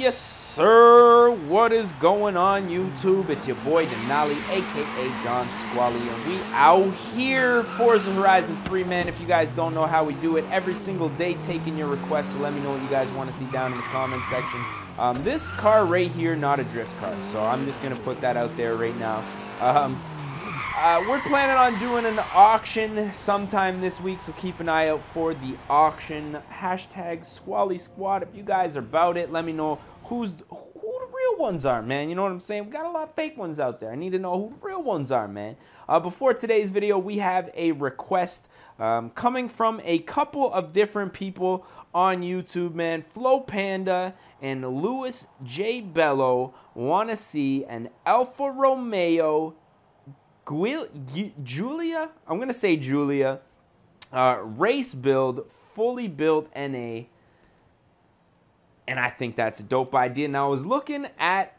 Yes, sir. What is going on, YouTube? It's your boy Denali, aka Don Squally, and we out here. Forza Horizon 3, man. If you guys don't know how we do it, every single day taking your requests. So let me know what you guys want to see down in the comment section. This car right here, not a drift car, so I'm just gonna put that out there right now. We're planning on doing an auction sometime this week, so keep an eye out for the auction. Hashtag Squally Squad. If you guys are about it, let me know who the real ones are, man. You know what I'm saying? We got a lot of fake ones out there. I need to know who the real ones are, man. Before today's video, we have a request coming from a couple of different people on YouTube, man. Flo Panda and Louis J. Bello want to see an Alfa Romeo Giulia, I'm going to say Giulia, race build, fully built NA, and I think that's a dope idea. Now, I was looking at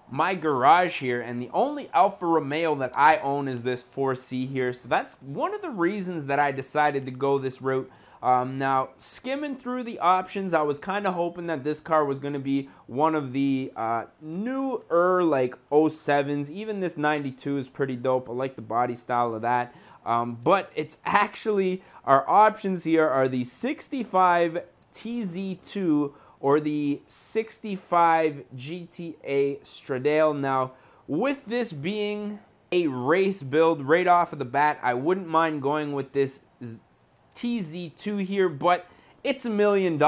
my garage here, and the only Alfa Romeo that I own is this 4C here, so that's one of the reasons that I decided to go this route. Now, skimming through the options, I was kind of hoping that this car was going to be one of the newer, like, 07s. Even this 92 is pretty dope. I like the body style of that. But it's actually, our options here are the 65 TZ2 or the 65 GTA Stradale. Now, with this being a race build right off of the bat, I wouldn't mind going with this TZ2 here, but it's $1 million,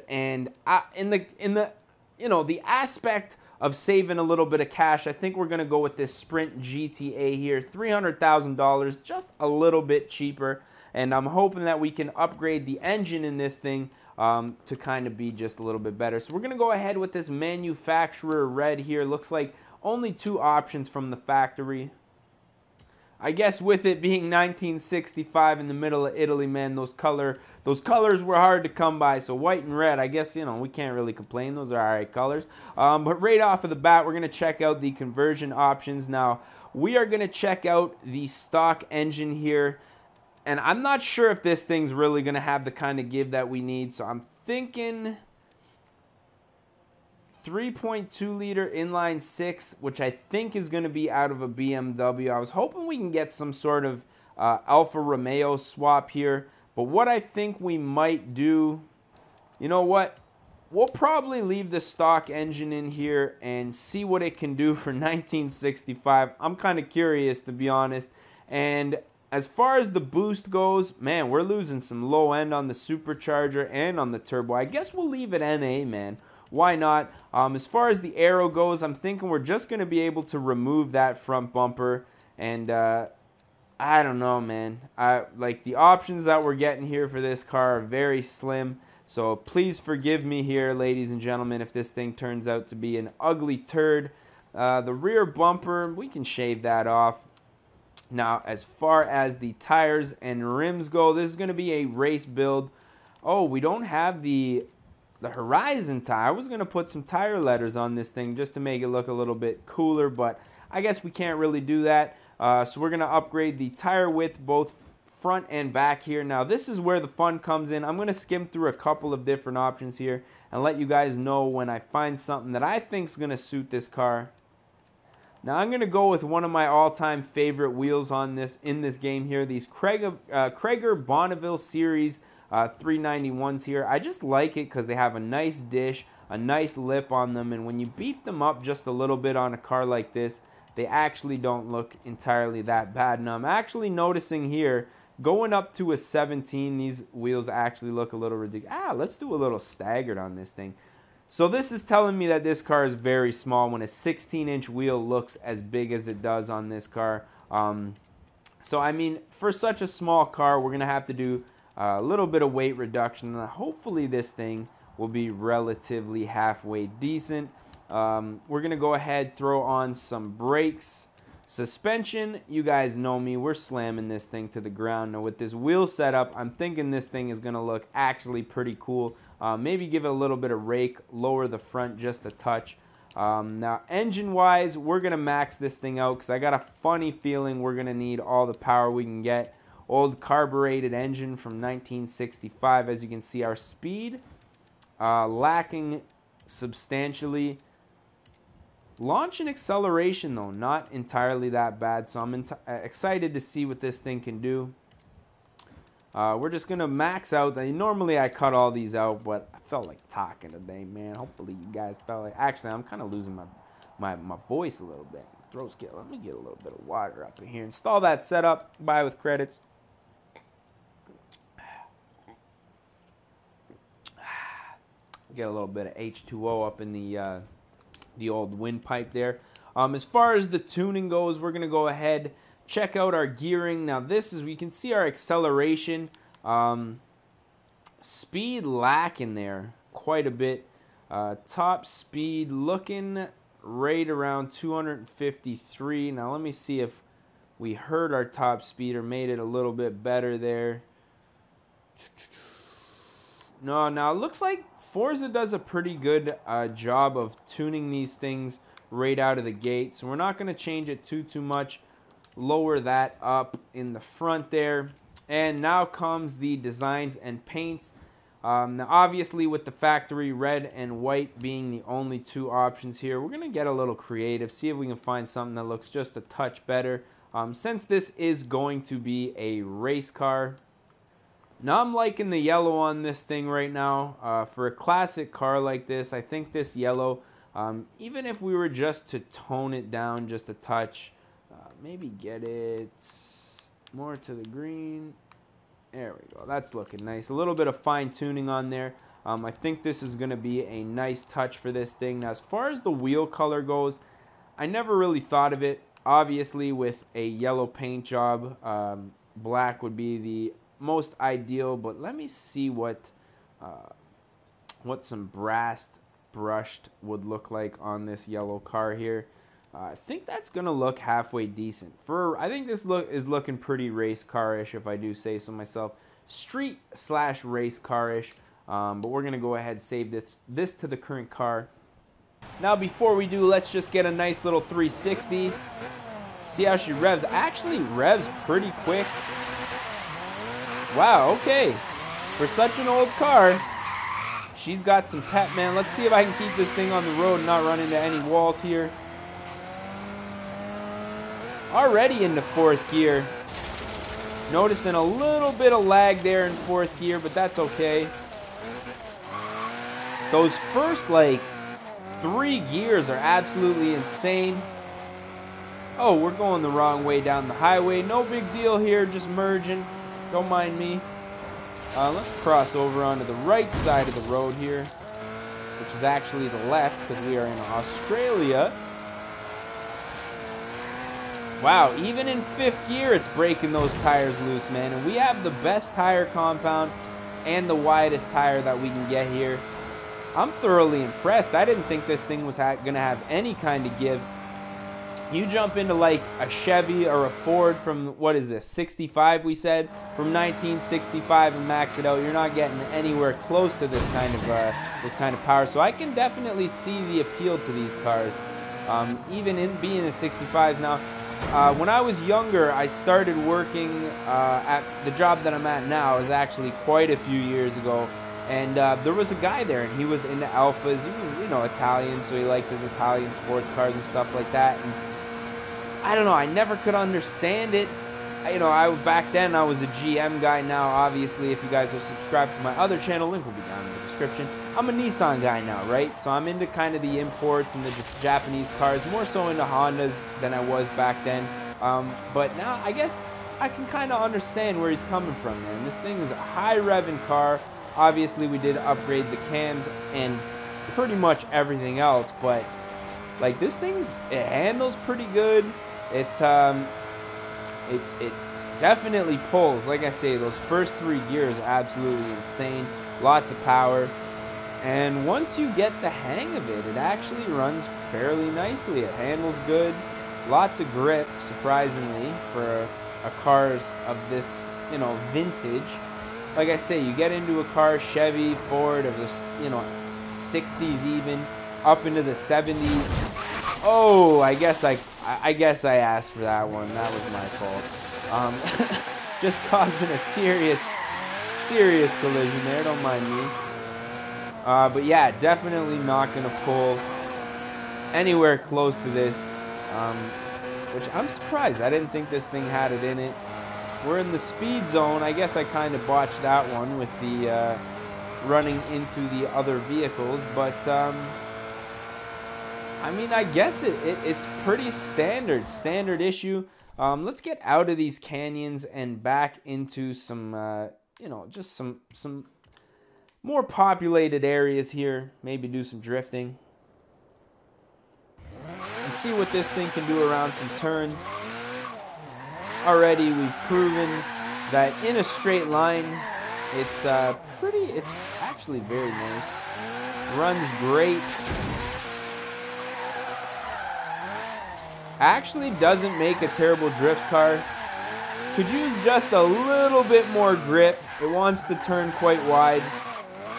and in the you know, the aspect of saving a little bit of cash, I think we're gonna go with this Sprint GTA here, $300,000, just a little bit cheaper, and I'm hoping that we can upgrade the engine in this thing to kind of be just a little bit better. So we're gonna go ahead with this manufacturer red here. Looks like only 2 options from the factory. I guess with it being 1965 in the middle of Italy, man, those colors were hard to come by. So white and red, I guess, you know, we can't really complain. Those are all right colors. But right off of the bat, we're going to check out the conversion options. Now, we are going to check out the stock engine here. And I'm not sure if this thing's really going to have the kind of give that we need. So I'm thinking 3.2 liter inline 6, which I think is going to be out of a BMW. I was hoping we can get some sort of Alfa Romeo swap here, but what I think we might do, you know what, we'll probably leave the stock engine in here and see what it can do for 1965. I'm kind of curious, to be honest. And as far as the boost goes, man, we're losing some low end on the supercharger and on the turbo. I guess we'll leave it NA, man. Why not? As far as the aero goes, I'm thinking we're just going to be able to remove that front bumper. And I don't know, man. Like, the options that we're getting here for this car are very slim. So please forgive me here, ladies and gentlemen, if this thing turns out to be an ugly turd. The rear bumper, we can shave that off. Now, as far as the tires and rims go, this is going to be a race build. Oh, we don't have the Horizon tire. I was going to put some tire letters on this thing just to make it look a little bit cooler, but I guess we can't really do that. So we're going to upgrade the tire width, both front and back here. Now, this is where the fun comes in. I'm going to skim through a couple of different options here and let you guys know when I find something that I think is going to suit this car. Now, I'm going to go with one of my all-time favorite wheels in this game here, these Krager Bonneville Series 391s here. I just like it because they have a nice dish, a nice lip on them, and when you beef them up just a little bit on a car like this, they actually don't look entirely that bad. Now, I'm actually noticing here, going up to a 17, these wheels actually look a little ridiculous. Let's do a little staggered on this thing. So this is telling me that this car is very small when a 16-inch wheel looks as big as it does on this car. So, I mean, for such a small car, we're going to have to do a little bit of weight reduction. Hopefully this thing will be relatively halfway decent. We're going to go ahead, throw on some brakes. Suspension, you guys know me, we're slamming this thing to the ground. Now with this wheel setup, I'm thinking this thing is going to look actually pretty cool. Maybe give it a little bit of rake, lower the front just a touch. Now engine-wise, we're going to max this thing out because I got a funny feeling we're going to need all the power we can get. Old carbureted engine from 1965. As you can see, our speed lacking substantially. Launch and acceleration, though, not entirely that bad. So I'm excited to see what this thing can do. We're just going to max out. Normally I cut all these out, but I felt like talking today, man. Hopefully you guys felt like... Actually, I'm kind of losing my voice a little bit. Throat's getting... Let me get a little bit of water up in here. Install that setup. Buy with credits. Get a little bit of H2O up in the old windpipe there. As far as the tuning goes, we're going to go ahead, check out our gearing. Now this is, we can see our acceleration. Speed lacking there quite a bit. Top speed looking right around 253. Now let me see if we heard our top speed or made it a little bit better there. No, now it looks like Forza does a pretty good job of tuning these things right out of the gate. So we're not going to change it too much. Lower that up in the front there. And now comes the designs and paints. Now obviously with the factory red and white being the only two options here, we're going to get a little creative. See if we can find something that looks just a touch better. Since this is going to be a race car. Now I'm liking the yellow on this thing right now. For a classic car like this, I think this yellow, even if we were just to tone it down just a touch, maybe get it more to the green. There we go. That's looking nice. A little bit of fine tuning on there. I think this is going to be a nice touch for this thing. Now as far as the wheel color goes, I never really thought of it. Obviously with a yellow paint job, black would be the most ideal, but let me see what some brass brushed would look like on this yellow car here. I think that's gonna look halfway decent. I think this look is looking pretty race car-ish, if I do say so myself. Street / race car-ish, but we're gonna go ahead and save this to the current car. Now before we do, let's just get a nice little 360. See how she revs. Actually revs pretty quick. Wow, okay. For such an old car, she's got some pep, man. Let's see if I can keep this thing on the road and not run into any walls here. Already into fourth gear. Noticing a little bit of lag there in fourth gear, but that's okay. Those first, like, 3 gears are absolutely insane. Oh, we're going the wrong way down the highway. No big deal here, just merging. Don't mind me. Let's cross over onto the right side of the road here, which is actually the left because we are in Australia. Wow, even in 5th gear, it's breaking those tires loose, man. And we have the best tire compound and the widest tire that we can get here. I'm thoroughly impressed. I didn't think this thing was going to have any kind of give. You jump into like a Chevy or a Ford from, what is this, 65 we said? From 1965 and max it out. You're not getting anywhere close to this kind of power. So I can definitely see the appeal to these cars. Even in being in 65s now. When I was younger, I started working at the job that I'm at now. It was actually quite a few years ago. And there was a guy there, and he was into Alfas. He was, you know, Italian, so he liked his Italian sports cars and stuff like that. And I don't know, I never could understand it. You know, back then I was a GM guy. Now, obviously, if you guys are subscribed to my other channel, link will be down in the description. I'm a Nissan guy now, right? So I'm into kind of the imports and the Japanese cars, more so into Hondas than I was back then. But now, I guess I can kind of understand where he's coming from, man. This thing is a high-revving car. Obviously, we did upgrade the cams and pretty much everything else, but like this it handles pretty good. It definitely pulls. Like I say, those first 3 gears are absolutely insane. Lots of power. And once you get the hang of it, it actually runs fairly nicely. It handles good. Lots of grip, surprisingly, for a car of this, you know, vintage. Like I say, you get into a car, Chevy, Ford, of the, you know, 60s even, up into the 70s. Oh, I guess I asked for that one. That was my fault. Just causing a serious collision there. Don't mind me. But yeah, definitely not going to pull anywhere close to this, which I'm surprised. I didn't think this thing had it in it. We're in the speed zone. I guess I kind of botched that one with the running into the other vehicles, but I mean, I guess it's pretty standard issue. Let's get out of these canyons and back into some, you know, just some more populated areas here. Maybe do some drifting. And see what this thing can do around some turns. Already we've proven that in a straight line, it's actually very nice. Runs great. Actually doesn't make a terrible drift car. Could use just a little bit more grip. It wants to turn quite wide.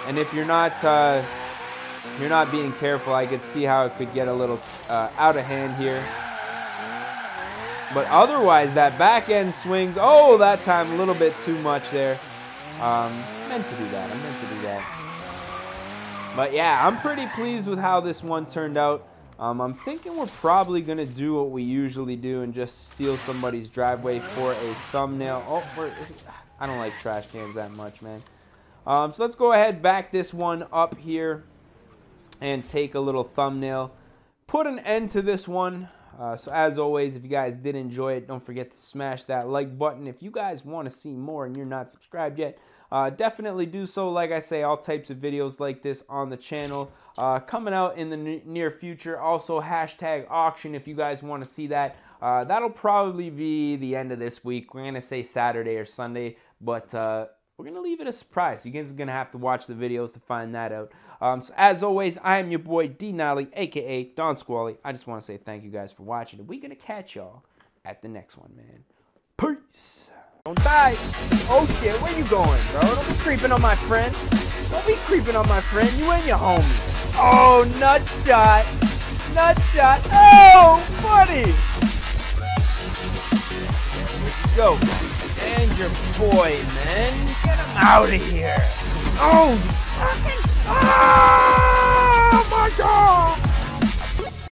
And if you're not being careful, I could see how it could get a little out of hand here. But otherwise, that back end swings. Oh, that time a little bit too much there. Meant to do that. I meant to do that. But yeah, I'm pretty pleased with how this one turned out. I'm thinking we're probably going to do what we usually do and just steal somebody's driveway for a thumbnail. Oh, I don't like trash cans that much, man. So let's go ahead, back this one up here and take a little thumbnail. Put an end to this one. So as always, if you guys did enjoy it, don't forget to smash that like button. If you guys want to see more and you're not subscribed yet, definitely do so. Like I say, all types of videos like this on the channel coming out in the near future. Also, hashtag auction if you guys want to see that. That'll probably be the end of this week. We're going to say Saturday or Sunday, but we're going to leave it a surprise. You guys are going to have to watch the videos to find that out. So as always, I am your boy D Nolly, a.k.a. Don Squally. I just want to say thank you guys for watching. And we're going to catch y'all at the next one, man. Peace. Don't die. Oh, shit. Where you going, bro? Don't be creeping on my friend. Don't be creeping on my friend. You and your homie. Oh, nut shot. Nut shot. Oh, buddy. Let's go. And your boy, man. Get him out of here. Oh, fucking. Oh, my God.